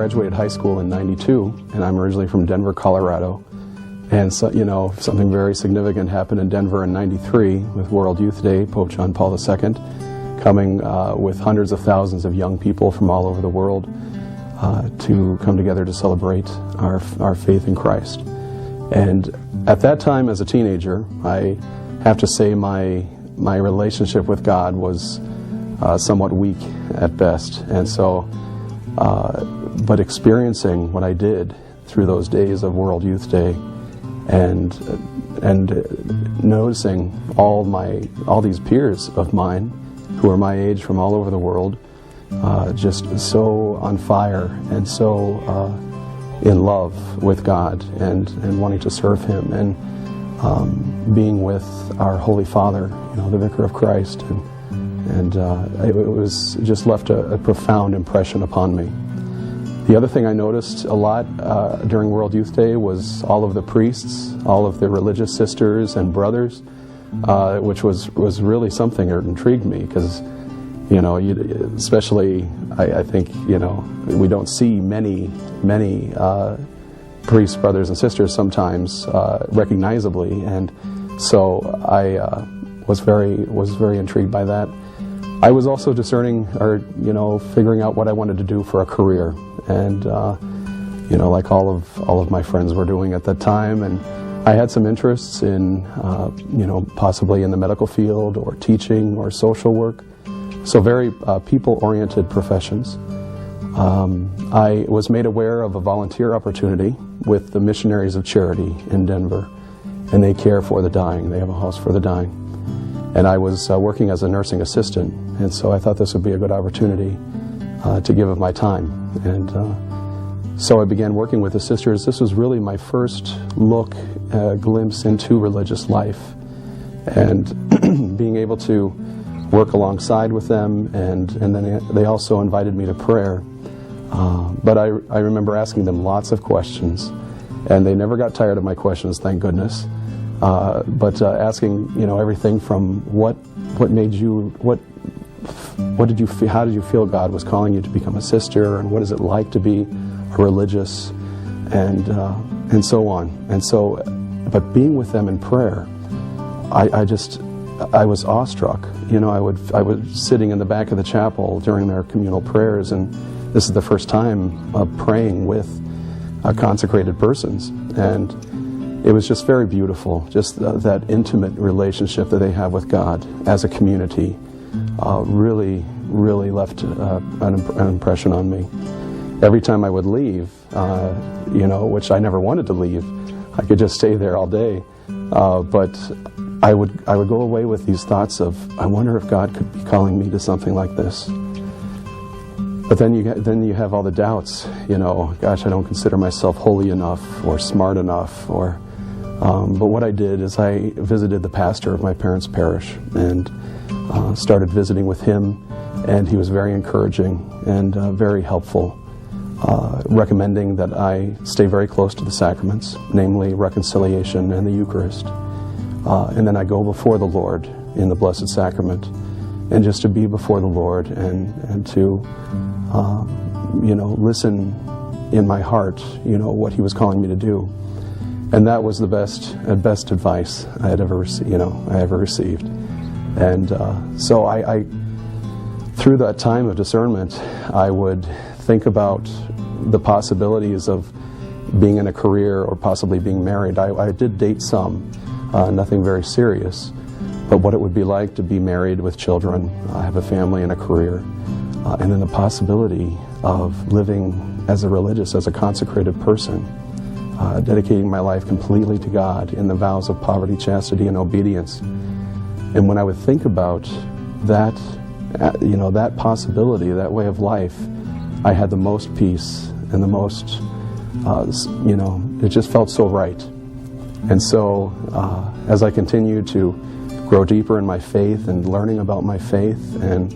graduated high school in '92, and I'm originally from Denver, Colorado. And so, something very significant happened in Denver in '93 with World Youth Day, Pope John Paul II coming with hundreds of thousands of young people from all over the world to come together to celebrate our faith in Christ. And at that time, as a teenager, I have to say my relationship with God was somewhat weak at best. And so, but experiencing what I did through those days of World Youth Day, and noticing all these peers of mine who are my age from all over the world, just so on fire and so in love with God and wanting to serve Him, and being with our Holy Father, the Vicar of Christ, and it was just left a profound impression upon me. The other thing I noticed a lot during World Youth Day was all of the priests, all of the religious sisters and brothers, which was really something that intrigued me, because, especially I think, we don't see many priests, brothers and sisters sometimes recognizably, and so I was very intrigued by that. I was also discerning, or figuring out what I wanted to do for a career, and like all of my friends were doing at that time, and I had some interests in possibly in the medical field or teaching or social work, so very people-oriented professions. I was made aware of a volunteer opportunity with the Missionaries of Charity in Denver, and they care for the dying. They have a house for the dying. And I was working as a nursing assistant, and so I thought this would be a good opportunity to give of my time. And so I began working with the sisters. This was really my first glimpse into religious life, and being able to work alongside with them, and then they also invited me to prayer. But I remember asking them lots of questions, and they never got tired of my questions, thank goodness. But asking, everything from what made you, what did you feel, how did you feel God was calling you to become a sister, and what is it like to be a religious, and so on. And so, but being with them in prayer, I was awestruck. I was sitting in the back of the chapel during their communal prayers, and this is the first time praying with consecrated persons, and it was just very beautiful, just that intimate relationship that they have with God as a community really left an impression on me. Every time I would leave, which I never wanted to leave, I could just stay there all day, but I would go away with these thoughts of, I wonder if God could be calling me to something like this. But then you have all the doubts, gosh, I don't consider myself holy enough or smart enough, or but what I did is I visited the pastor of my parents' parish and started visiting with him, and he was very encouraging and very helpful, recommending that I stay very close to the sacraments, namely reconciliation and the Eucharist, and then I go before the Lord in the Blessed Sacrament, and just to be before the Lord and to listen in my heart, what He was calling me to do. And that was the best advice I had ever received. And so I through that time of discernment, I would think about the possibilities of being in a career or possibly being married. I did date some, nothing very serious, but what it would be like to be married with children, have a family and a career, and then the possibility of living as a consecrated person, dedicating my life completely to God in the vows of poverty, chastity, and obedience. And when I would think about that, that possibility, that way of life, I had the most peace and the most, it just felt so right. And so as I continued to grow deeper in my faith and learning about my faith and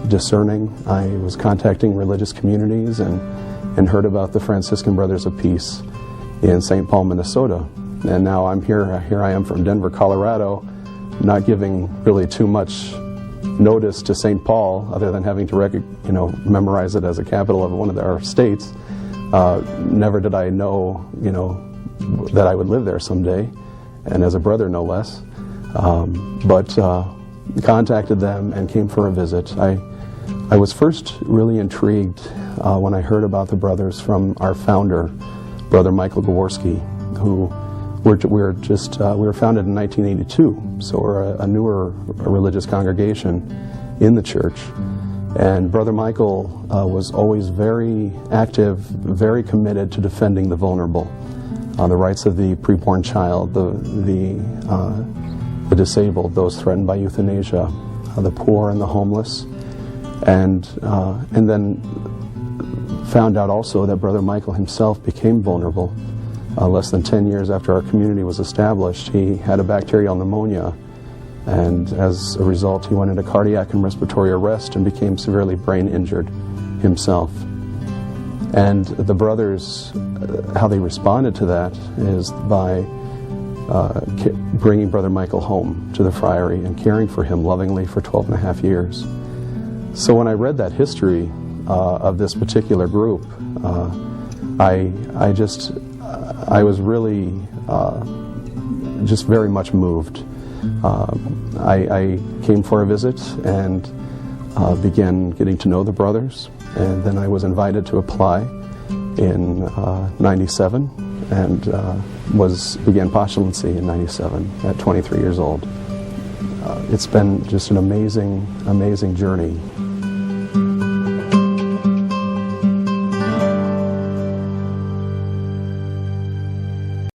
discerning, I was contacting religious communities and heard about the Franciscan Brothers of Peace in St. Paul, Minnesota. And now I'm here I am from Denver, Colorado, not giving really too much notice to St. Paul, other than having to memorize it as a capital of one of our states. Never did I know, that I would live there someday, and as a brother, no less. But contacted them and came for a visit. I was first really intrigued when I heard about the brothers from our founder, Brother Michael Gaworski, who we were founded in 1982, so we're a newer religious congregation in the church. And Brother Michael was always very active, very committed to defending the vulnerable, the rights of the preborn child, the disabled, those threatened by euthanasia, the poor and the homeless, and then found out also that Brother Michael himself became vulnerable. Less than 10 years after our community was established, he had a bacterial pneumonia, and as a result he went into cardiac and respiratory arrest and became severely brain injured himself. And the brothers, how they responded to that is by bringing Brother Michael home to the friary and caring for him lovingly for 12 and a half years. So when I read that history of this particular group, I was really just very much moved. I came for a visit and began getting to know the brothers, and then I was invited to apply in 97 and began postulancy in 97 at 23 years old. It's been just an amazing journey.